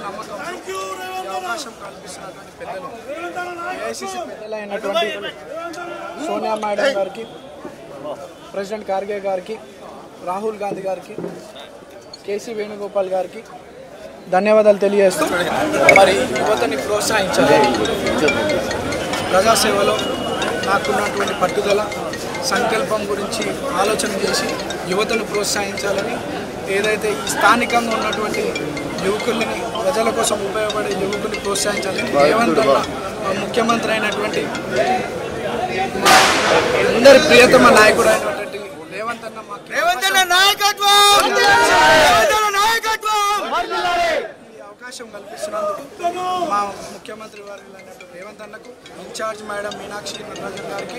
నమ్మకం అవకాశం కల్పిస్తున్నటువంటి పెద్దలు ఏఐసిసి పెద్దలైనటువంటి సోనియా మేడం గారికి, ప్రెసిడెంట్ ఖార్గే గారికి, రాహుల్ గాంధీ గారికి, కేసీ వేణుగోపాల్ గారికి ధన్యవాదాలు తెలియజేస్తూ మరి యువతని ప్రోత్సహించాలి. ప్రజాసేవలో నాకున్నటువంటి పట్టుదల సంకల్పం గురించి ఆలోచన చేసి యువతను ప్రోత్సహించాలని, ఏదైతే ఈ స్థానికంగా ఉన్నటువంటి యువకుల్ని ప్రజల కోసం ఉపయోగపడే యువకుల్ని ప్రోత్సహించాలని రేవంత్ అన్న ముఖ్యమంత్రి అయినటువంటి అందరి ప్రియతమ నాయకుడు అయినటువంటి రేవంత్ అన్న అవకాశం కల్పిస్తున్నందుకు మా ముఖ్యమంత్రి వారు రేవంత్ అన్నకు, ఇన్ఛార్జ్ మేడం మీనాక్షి నటరాజన్ గారికి,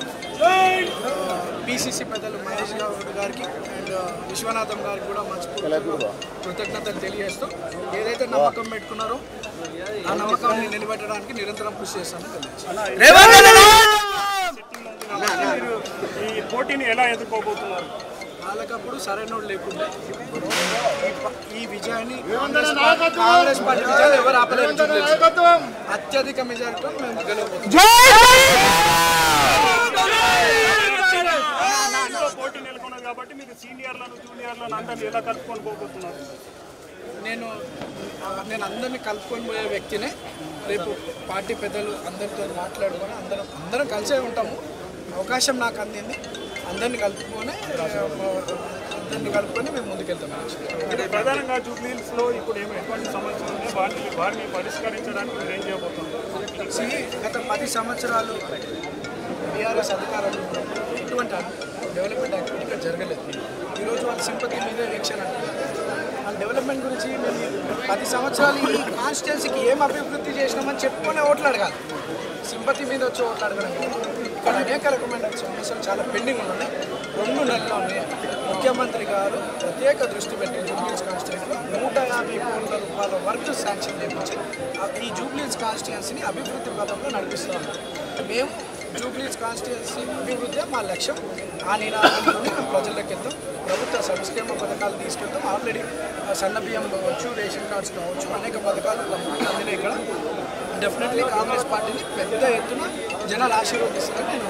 పిసిసి పెద్దలు మహేష్ గౌడ్ గారికి అండ్ విశ్వనాథం గారికి కూడా మనస్ఫూర్తిగా కృతజ్ఞతలు తెలియజేస్తూ ఏదైతే నమ్మకం పెట్టుకున్నారో ఆ నమ్మకాన్ని నిలబెట్టడానికి నిరంతరం కృషి చేస్తానని ఈ పోటీని ఎలా ఎదుర్కోబోతున్నారు? వాళ్ళకప్పుడు సరైనోడు లేకుండా ఈ విజయాన్ని కాంగ్రెస్ పార్టీ విజయాన్ని ఎవరు ఆపలేరు. అత్యధిక మెజారిటీతో మేము పోటీ నెలకొన్నది కాబట్టి మీరు సీనియర్లను జూనియర్లను అందరినీ ఎలా కలుపుకొని పోబోతున్నారు? నేను అందరినీ కలుపుకొని పోయే వ్యక్తినే. రేపు పార్టీ పెద్దలు అందరితో మాట్లాడుకొని అందరం కలిసే ఉంటాము. అవకాశం నాకు అందింది, అందరినీ కలుపుకొని మేము ముందుకెళ్తాము. ప్రధానంగా జూబ్లీహిల్స్లో ఇప్పుడు ఎటువంటి సమస్యలు ఉన్నాయి, వారిని పరిష్కరించడానికి మీరు ఏం చేయబోతున్నారు? గత 10 సంవత్సరాలు టీఆర్ఎస్ అధికారంలో ఇటువంటి డెవలప్మెంట్ యాక్టివిటీగా జరగలేదు. ఈరోజు వాళ్ళ సింపతి మీద ఎలక్షన్ అంటున్నారు. వాళ్ళ డెవలప్మెంట్ గురించి మేము 10 సంవత్సరాలు ఈ కాన్స్టిట్యున్సీకి ఏం అభివృద్ధి చేసినామని చెప్పుకునే ఓట్లు అడగాలి. సింపతి మీద వచ్చి ఓట్లు అడగడం. ఇక్కడ అనేక రకమైన సమస్యలు చాలా పెండింగ్ ఉన్నాయి. 2 నెలల్లోనే ముఖ్యమంత్రి గారు ప్రత్యేక దృష్టి పెట్టి జూబ్లీహిల్స్ కాన్స్టిట్యున్సీలో 150 కోట్ల రూపాయల వర్క్ శాంక్షన్ చేయించి ఈ జూబ్లీహిల్స్ కాన్స్టిట్యున్సీని అభివృద్ధి పథంలో నడిపిస్తూ ఉన్నారు. మేము జూబ్లీహిల్స్ కాన్స్టిట్యున్సీ అభివృద్ధి మా లక్ష్యం. ఆ నినాదంతో మేము ప్రజల్లోకి వెళ్తాం. ప్రభుత్వ సంక్షేమ పథకాలు తీసుకెళ్తాం. ఆల్రెడీ సన్న బియ్యం కావచ్చు, రేషన్ కార్డ్స్ కావచ్చు, అనేక పథకాలు అందినాయి. ఇక్కడ డెఫినెట్లీ కాంగ్రెస్ పార్టీని పెద్ద ఎత్తున జనాలు ఆశీర్వదిస్తారని నేను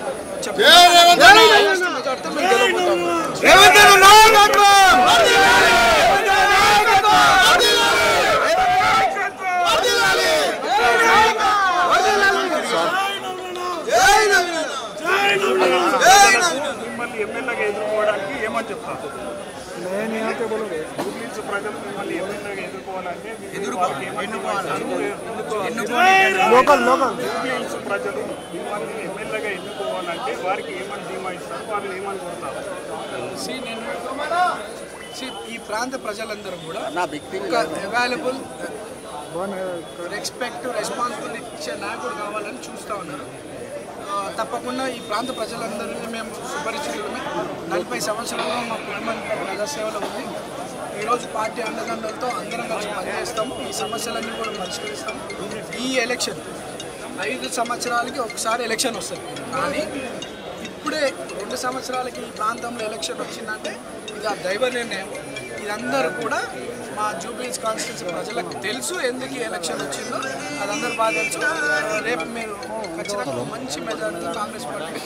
మిమ్మల్ని ఎమ్మెల్యేగా ఎదుర్కోవడానికి ఏమని చెప్తారు? జూబ్లీహిల్స్ ప్రజలు మిమ్మల్ని ఎమ్మెల్యేగా ఎదుర్కోవాలంటే జూబ్లీహిల్స్ ప్రజలు మిమ్మల్ని ఎమ్మెల్యేగా ఎన్నుకోవాలంటే వారికి ఏమని ధీమా ఇస్తారు, వాళ్ళు ఏమని కోరుతారు? ఈ ప్రాంత ప్రజలందరూ కూడా ఒక అవైలబుల్ రెస్పాన్సిబిలిటీ ఇచ్చే నాయకుడు కావాలని చూస్తూ ఉన్నారు. తప్పకుండా ఈ ప్రాంత ప్రజలందరినీ మేము సుపరిచితులమే. 40 సంవత్సరాలుగా మా కుటుంబం ప్రజాసేవలో ఉంది. ఈరోజు పార్టీ అండదండలతో అందరం కలిసి పనిచేస్తాము. ఈ సమస్యలన్నీ కూడా పరిష్కరిస్తాము. ఈ ఎలక్షన్ 5 సంవత్సరాలకి ఒకసారి ఎలక్షన్ వస్తుంది. కానీ ఇప్పుడే 2 సంవత్సరాలకి ఈ ప్రాంతంలో ఎలక్షన్ వచ్చిందంటే ఇది ఆ దైవ నిర్ణయం. ఇదందరూ కూడా మా జూబ్లీహిల్స్ కాన్స్టిట్యున్సీ ప్రజలకు తెలుసు ఎందుకు ఈ ఎలక్షన్ వచ్చిందో. అదందరూ బాగా తెలుసు. రేపు మీరు ఖచ్చితంగా మంచి మెజారిటీతో కాంగ్రెస్ పార్టీకి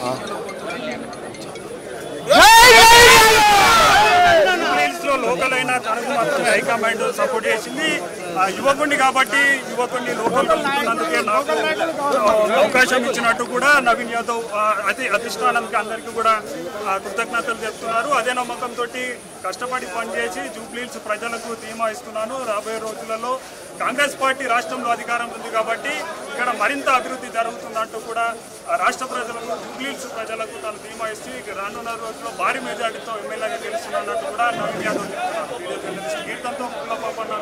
లోకల్ అయినా తనకు మాత్రమే హైకమాండ్ సపోర్ట్ చేసింది. యువకుడిని కాబట్టి యువకుడిని లోకల్ కలుపుతున్నందుకే నాకు అవకాశం ఇచ్చినట్టు కూడా నవీన్ యాదవ్ అధిష్టానానికి అందరికీ కూడా కృతజ్ఞతలు చెప్తున్నారు. అదే నమ్మకంతో కష్టపడి పనిచేసి జూబ్లీహిల్స్ ప్రజలకు ధీమా ఇస్తున్నాను. రాబోయే రోజులలో కాంగ్రెస్ పార్టీ రాష్ట్రంలో అధికారం ఉంది కాబట్టి ఇక్కడ మరింత అభివృద్ధి జరుగుతుందంటూ కూడా రాష్ట్ర ప్రజలకు జూబ్లీహిల్స్ ప్రజలకు తను ధీమా ఇచ్చి రానున్న రోజుల్లో భారీ మెజార్టీతో ఎమ్మెల్యేగా గెలుస్తున్నట్టు కూడా నవీన్ యాదవ్ చెప్తున్నారు. వీడియో జర్నలిస్ట్ కీర్తన్తో కులపాపన్న.